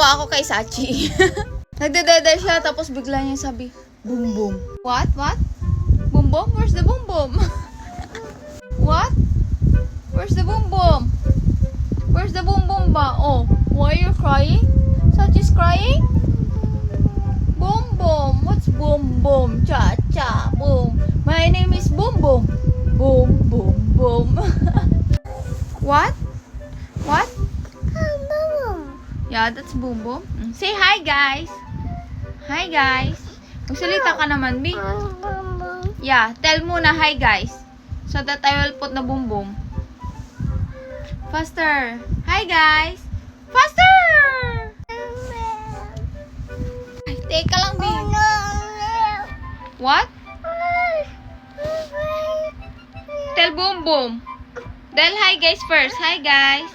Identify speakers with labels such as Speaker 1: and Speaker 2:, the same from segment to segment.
Speaker 1: Natuwa ako kay Sachi. Nagdedede siya, tapos bigla niya sabi, boom boom. What? What? Boom boom? Where's the boom boom? What? Where's the boom boom? Where's the boom boom ba? Oh, why are you crying? Sachi's crying? Boom boom. What's boom boom? Cha cha boom. My name is Boom Boom. Boom boom boom. What? What? Yeah, that's Boom Boom. Say hi, guys. Hi, guys. Magsalita ka naman, B. Yeah, tell muna hi, guys. So that I will put the Boom Boom. Faster. Hi, guys. Faster! Teka lang, B. What? Tell Boom Boom. Tell hi, guys, first. Hi, guys.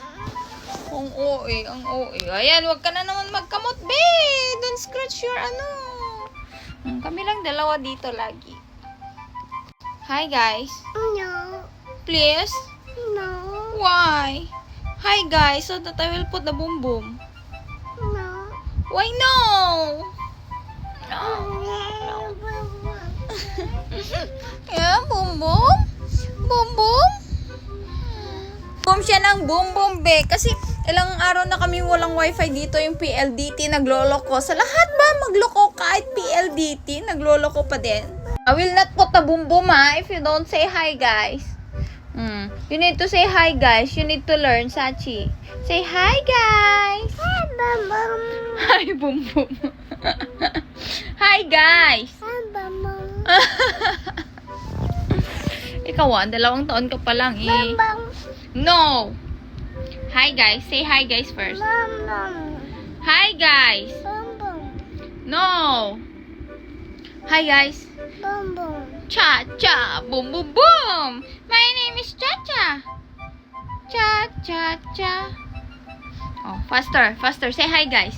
Speaker 1: Ang OA, ang OA. Ayan, wag ka na naman magkamot, be. Don't scratch your ano. Kami lang dalawa dito lagi. Hi, guys.
Speaker 2: No.
Speaker 1: Please?
Speaker 2: No.
Speaker 1: Why? Hi, guys. So that I will put the boom boom.
Speaker 2: No.
Speaker 1: Why no? No. Yeah, boom boom. Boom boom. Boom siya ng boom boom, be. Kasi ilang araw na kami walang wifi dito, yung PLDT nagloloko. Sa lahat ba magloko kahit PLDT nagloloko pa din? I will not put the boom boom if you don't say hi, guys. You need to say hi, guys. You need to learn, Sachi. Say hi, guys.
Speaker 2: Hi, Mama.
Speaker 1: Hi, boom boom. Hi, guys.
Speaker 2: Hi, Mama.
Speaker 1: Ikaw, dalawang taon ka pa lang, eh.
Speaker 2: Mama.
Speaker 1: No. Hi, guys. Say hi, guys, first.
Speaker 2: Mama.
Speaker 1: Hi, guys.
Speaker 2: Mama.
Speaker 1: No. Hi, guys.
Speaker 2: Mama.
Speaker 1: Cha-cha. Boom, boom, boom. My name is Cha-cha. Cha-cha-cha. Oh, faster. Faster. Say hi, guys.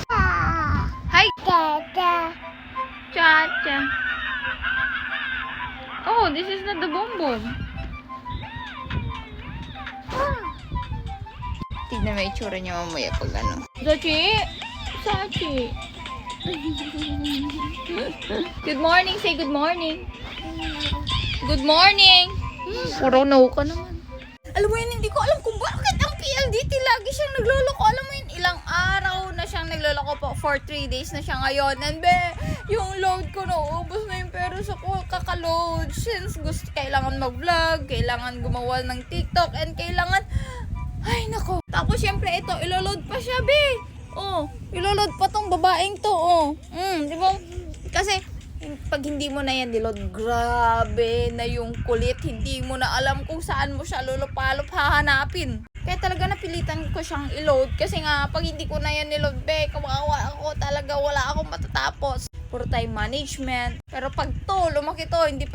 Speaker 1: Hi.
Speaker 2: Dada.
Speaker 1: Cha-cha. Oh, this is not the boom, boom. Tignan mo yung itsura niya mamaya pag ano. Sachi! Sachi! Good morning! Say good morning! Good morning! Puro no ka naman. Alam mo yun, hindi ko alam kung bakit ang PLDT lagi siyang nagloloko. Alam mo yun, ilang araw na siyang nagloloko po. For 3 days na siya ngayon. And yung load ko naubos na yung pero sa kakaload. Since kailangan mag-vlog, kailangan gumawa ng TikTok, and kailangan... Ay, nako. Tapos, syempre, ito, iloload pa siya, be. Oh, iloload pa tong babaeng to, oh. Di ba? Kasi, pag hindi mo na yan niload, grabe na yung kulit. Hindi mo na alam kung saan mo siya lulupalop hahanapin. Kaya talaga napilitan ko siyang i-load. Kasi nga, pag hindi ko na yan niload, be, kawawa ako talaga, wala akong matatapos. Puro time management. Pero pag to, lumaki to, hindi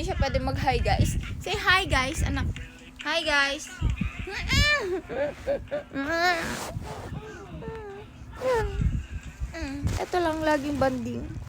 Speaker 1: siya pwedeng mag-hi, guys. Say hi, guys, anak. Hi, guys. Ito lang laging banding.